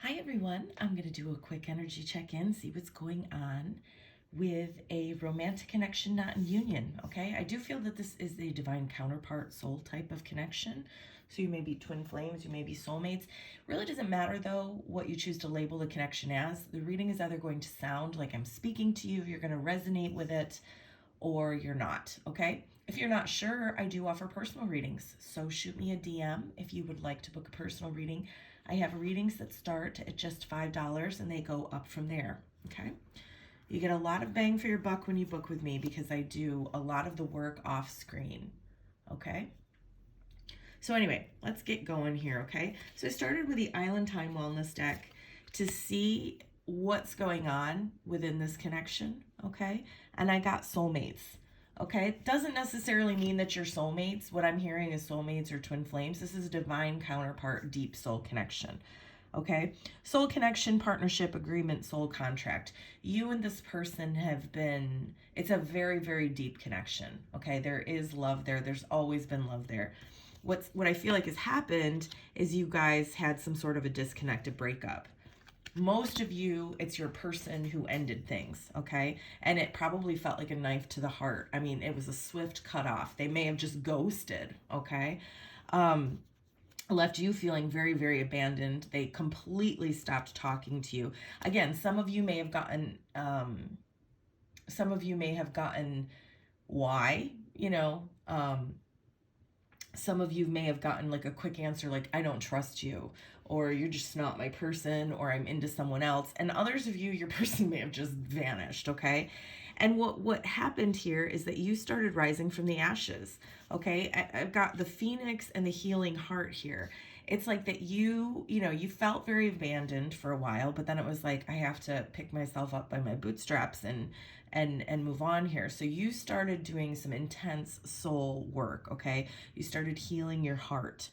Hi everyone, I'm going to do a quick energy check-in, see what's going on with a romantic connection not in union, okay? I do feel that this is the divine counterpart soul type of connection. So you may be twin flames, you may be soulmates. Really doesn't matter though what you choose to label the connection as. The reading is either going to sound like I'm speaking to you, you're going to resonate with it, or you're not, okay? If you're not sure, I do offer personal readings. So shoot me a DM if you would like to book a personal reading. I have readings that start at just $5 and they go up from there, okay? You get a lot of bang for your buck when you book with me because I do a lot of the work off screen, okay? So anyway, let's get going here, okay? So I started with the Island Time Wellness deck to see what's going on within this connection, okay? And I got soulmates, okay? It doesn't necessarily mean that you're soulmates. What I'm hearing is soulmates or twin flames. This is a divine counterpart, deep soul connection, okay? Soul connection, partnership, agreement, soul contract. You and this person have been, it's a very, very deep connection, okay? There is love there. There's always been love there. What I feel like has happened is you guys had some sort of a disconnected breakup. Most of you, it's your person who ended things, okay? And it probably felt like a knife to the heart. I mean, it was a swift cutoff. They may have just ghosted, okay? Left you feeling very, very abandoned. They completely stopped talking to you. Again, some of you may have gotten why, some of you may have gotten like a quick answer like, I don't trust you, or you're just not my person, or I'm into someone else. And others of you, your person may have just vanished, okay? And what happened here is that you started rising from the ashes, okay? I've got the Phoenix and the healing heart here. It's like that you felt very abandoned for a while, but then it was like, I have to pick myself up by my bootstraps and move on here. So you started doing some intense soul work, okay? You started healing your heart.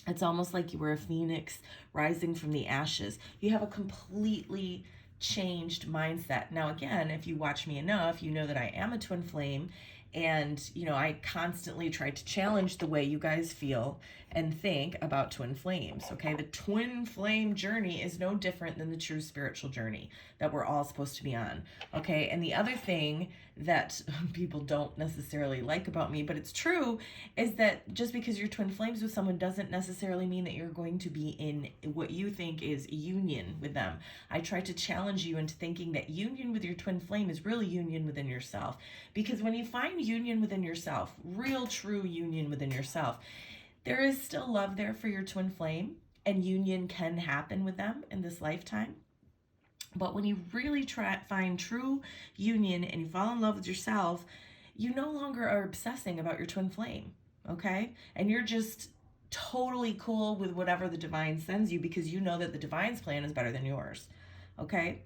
It's almost like you were a phoenix rising from the ashes. You have a completely changed mindset. Now, again, if you watch me enough, you know that I am a twin flame, and I constantly try to challenge the way you guys feel and think about twin flames, okay? The twin flame journey is no different than the true spiritual journey that we're all supposed to be on, okay? And the other thing that people don't necessarily like about me, but it's true, is that just because you're twin flames with someone doesn't necessarily mean that you're going to be in what you think is union with them. I try to challenge you into thinking that union with your twin flame is really union within yourself. Because when you find union within yourself, real true union within yourself, there is still love there for your twin flame, and union can happen with them in this lifetime. But when you really find true union and you fall in love with yourself, you no longer are obsessing about your twin flame, okay? And you're just totally cool with whatever the divine sends you because you know that the divine's plan is better than yours, okay?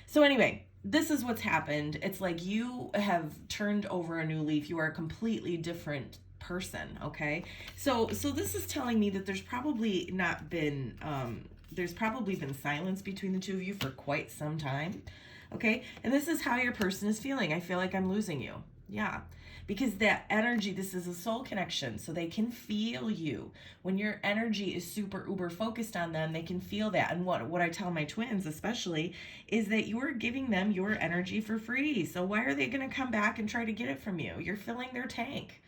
So anyway, this is what's happened. It's like you have turned over a new leaf. You are a completely different person, okay? So this is telling me that there's probably been silence between the two of you for quite some time, okay? And this is how your person is feeling. I feel like I'm losing you. Yeah, because that energy, this is a soul connection, so they can feel you. When your energy is super uber focused on them, they can feel that. And what I tell my twins especially is that you're giving them your energy for free. So why are they going to come back and try to get it from you? You're filling their tank.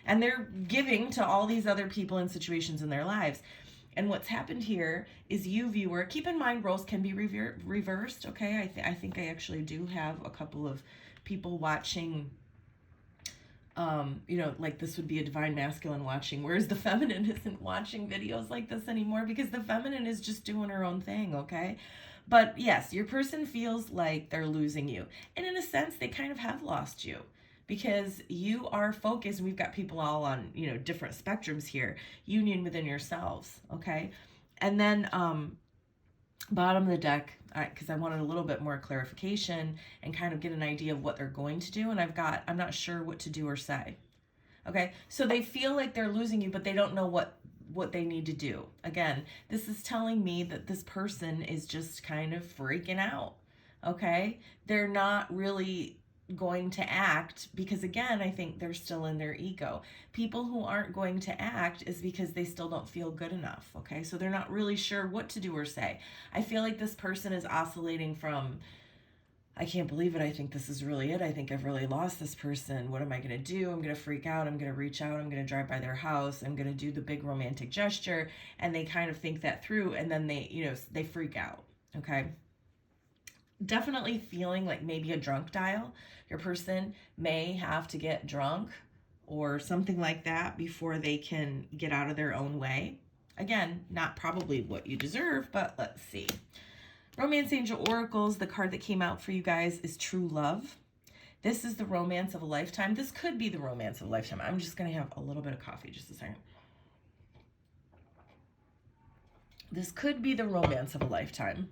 And they're giving to all these other people and situations in their lives. And what's happened here is you, viewer, keep in mind roles can be reversed, okay? I think I actually do have a couple of people watching, like this would be a divine masculine watching, whereas the feminine isn't watching videos like this anymore because the feminine is just doing her own thing, okay? But yes, your person feels like they're losing you. And in a sense, they kind of have lost you, because you are focused. We've got people all on, different spectrums here, union within yourselves, okay? And then bottom of the deck, because I wanted a little bit more clarification and kind of get an idea of what they're going to do, and I'm not sure what to do or say, okay? So they feel like they're losing you, but they don't know what they need to do. Again, this is telling me that this person is just kind of freaking out, okay? They're not really going to act because, again, I think they're still in their ego. People who aren't going to act is because they still don't feel good enough, okay? So they're not really sure what to do or say. I feel like this person is oscillating from, I can't believe it, I think this is really it, I think I've really lost this person, what am I going to do? I'm going to freak out, I'm going to reach out, I'm going to drive by their house, I'm going to do the big romantic gesture, and they kind of think that through, and then they freak out, okay? Definitely feeling like maybe a drunk dial. Your person may have to get drunk or something like that before they can get out of their own way. Again, not probably what you deserve, but let's see. Romance Angel Oracles, the card that came out for you guys is True Love. This is the romance of a lifetime. This could be the romance of a lifetime. I'm just going to have a little bit of coffee, just a second. This could be the romance of a lifetime,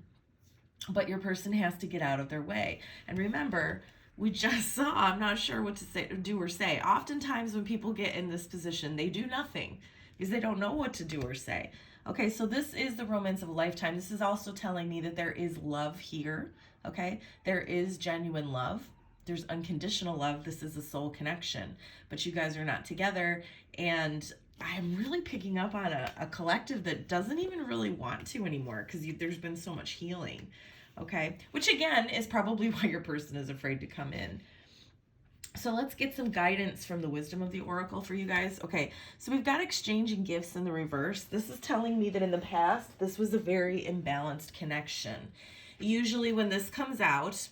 but your person has to get out of their way. And remember, we just saw, I'm not sure what to say, do or say. Oftentimes when people get in this position, they do nothing because they don't know what to do or say. Okay, so this is the romance of a lifetime. This is also telling me that there is love here, okay? There is genuine love. There's unconditional love. This is a soul connection, but you guys are not together. And I'm really picking up on a collective that doesn't even really want to anymore because there's been so much healing, okay? Which again is probably why your person is afraid to come in. So let's get some guidance from the wisdom of the oracle for you guys. Okay, so we've got exchanging gifts in the reverse. This is telling me that in the past, this was a very imbalanced connection. Usually when this comes out,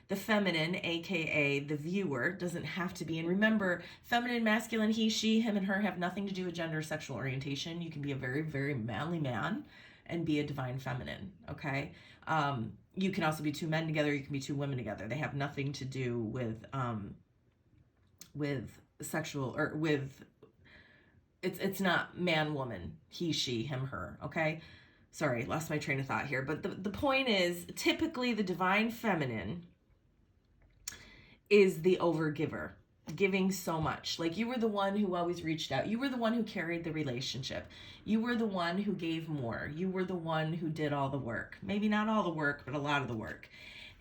the feminine, aka the viewer, doesn't have to be. And remember, feminine, masculine, he, she, him, and her have nothing to do with gender or sexual orientation. You can be a very, very manly man and be a divine feminine, okay? You can also be two men together. You can be two women together. They have nothing to do with sexual or with, it's not man, woman, he, she, him, her, okay? Sorry, lost my train of thought here. But the point is, typically the divine feminine is the overgiver, giving so much. Like you were the one who always reached out. You were the one who carried the relationship. You were the one who gave more. You were the one who did all the work. Maybe not all the work, but a lot of the work.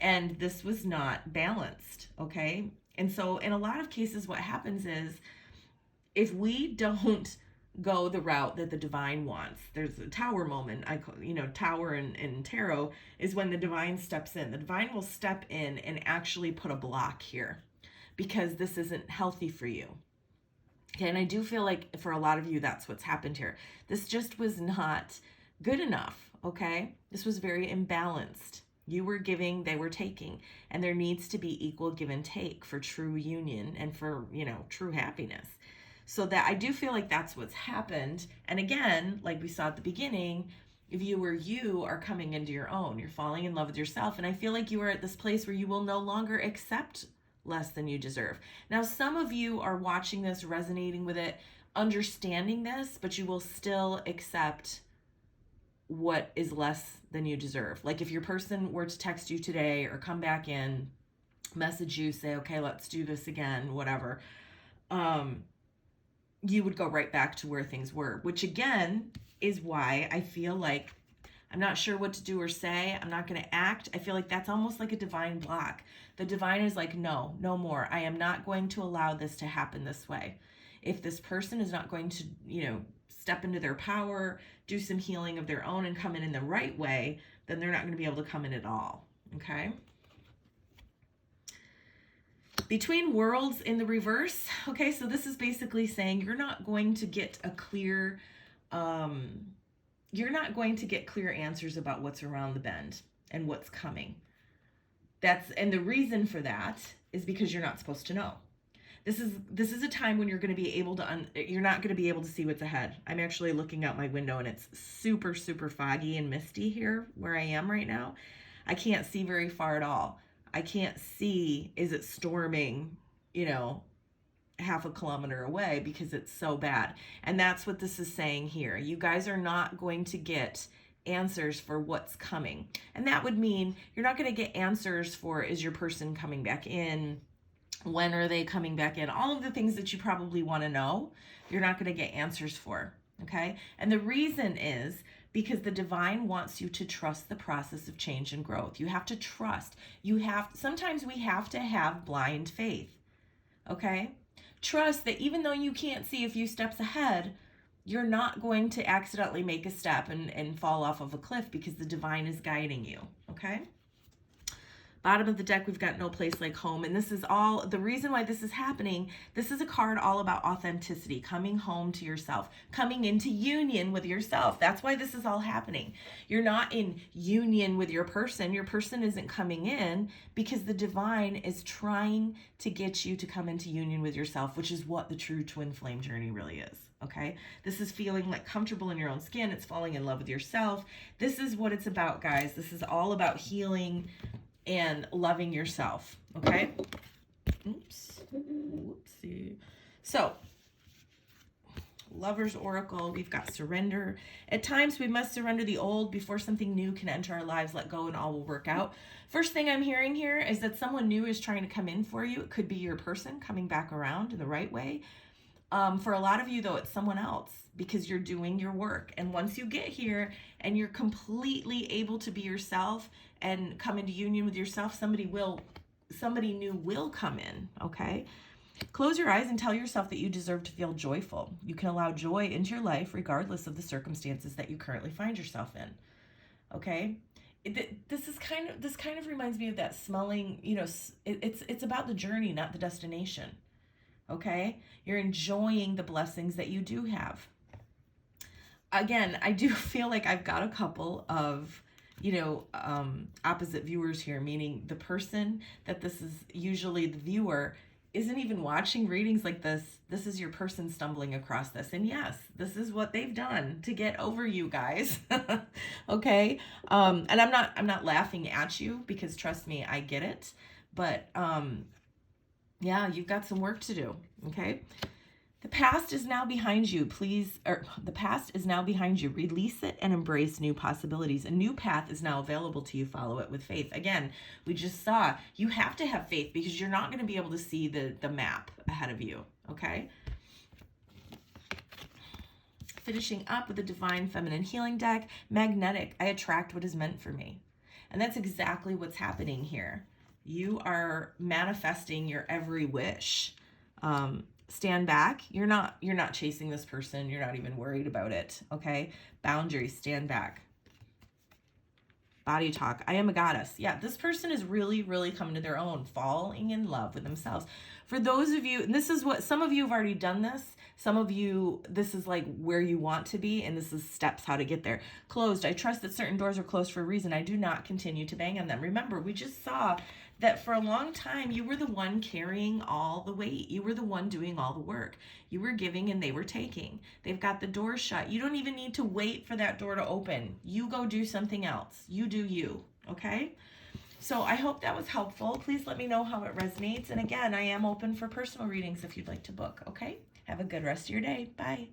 And this was not balanced, okay? And so in a lot of cases, what happens is if we don't go the route that the divine wants, there's a tower moment. Tower in tarot is when the divine steps in. The divine will step in and actually put a block here because this isn't healthy for you. Okay, and I do feel like for a lot of you, that's what's happened here. This just was not good enough, okay? This was very imbalanced. You were giving, they were taking, and there needs to be equal give and take for true union and for, true happiness. So that I do feel like that's what's happened. And again, like we saw at the beginning, you are coming into your own. You're falling in love with yourself. And I feel like you are at this place where you will no longer accept less than you deserve. Now, some of you are watching this, resonating with it, understanding this, but you will still accept what is less than you deserve. Like if your person were to text you today or come back in, message you, say, okay, let's do this again, whatever, you would go right back to where things were, which again is why I feel like I'm not sure what to do or say. I'm not going to act. I feel like that's almost like a divine block. The divine is like, no more. I am not going to allow this to happen this way. If this person is not going to, step into their power, do some healing of their own and come in the right way, then they're not going to be able to come in at all. Okay. Between worlds in the reverse. Okay. So this is basically saying you're not going to get a clear, you're not going to get clear answers about what's around the bend and what's coming. And the reason for that is because you're not supposed to know. This is a time when you're going to be able to, you're not going to be able to see what's ahead. I'm actually looking out my window and it's super, super foggy and misty here where I am right now. I can't see very far at all. I can't see, is it storming, half a kilometer away because it's so bad. And that's what this is saying here. You guys are not going to get answers for what's coming. And that would mean you're not going to get answers for, is your person coming back in? When are they coming back in? All of the things that you probably want to know, you're not going to get answers for, okay? And the reason is because the divine wants you to trust the process of change and growth. You have to trust. Sometimes we have to have blind faith. Okay? Trust that even though you can't see a few steps ahead, you're not going to accidentally make a step and fall off of a cliff, because the divine is guiding you. Okay? Bottom of the deck, we've got No Place Like Home. And this is all, the reason why this is happening, this is a card all about authenticity, coming home to yourself, coming into union with yourself. That's why this is all happening. You're not in union with your person. Your person isn't coming in, because the divine is trying to get you to come into union with yourself, which is what the true twin flame journey really is. Okay? This is feeling like comfortable in your own skin. It's falling in love with yourself. This is what it's about, guys. This is all about healing and loving yourself. Okay? Oops. Whoopsie. So, Lover's Oracle, we've got surrender. At times, we must surrender the old before something new can enter our lives. Let go and all will work out. First thing I'm hearing here is that someone new is trying to come in for you. It could be your person coming back around in the right way. For a lot of you, though, it's someone else, because you're doing your work. And once you get here and you're completely able to be yourself and come into union with yourself, somebody new will come in. Okay? Close your eyes and tell yourself that you deserve to feel joyful. You can allow joy into your life regardless of the circumstances that you currently find yourself in. Okay? This kind of reminds me of that smelling, it's about the journey, not the destination. Okay? You're enjoying the blessings that you do have. Again, I do feel like I've got a couple of, opposite viewers here, meaning the person that this is usually the viewer isn't even watching readings like this. This is your person stumbling across this. And yes, this is what they've done to get over you guys. Okay? And I'm not laughing at you, because trust me, I get it. But yeah, you've got some work to do. Okay? The past is now behind you. The past is now behind you. Release it and embrace new possibilities. A new path is now available to you. Follow it with faith. Again, we just saw you have to have faith, because you're not going to be able to see the map ahead of you. Okay? Finishing up with the Divine Feminine Healing deck. Magnetic. I attract what is meant for me. And that's exactly what's happening here. You are manifesting your every wish. Stand back. You're not chasing this person. You're not even worried about it. Okay? Boundaries. Stand back. Body talk. I am a goddess. Yeah, this person is really, really coming to their own, falling in love with themselves. For those of you, and this is what, some of you have already done this. Some of you, this is like where you want to be, and this is steps how to get there. Closed. I trust that certain doors are closed for a reason. I do not continue to bang on them. Remember, we just saw that for a long time, you were the one carrying all the weight. You were the one doing all the work. You were giving and they were taking. They've got the door shut. You don't even need to wait for that door to open. You go do something else. You do you, okay? So I hope that was helpful. Please let me know how it resonates. And again, I am open for personal readings if you'd like to book, okay? Have a good rest of your day. Bye.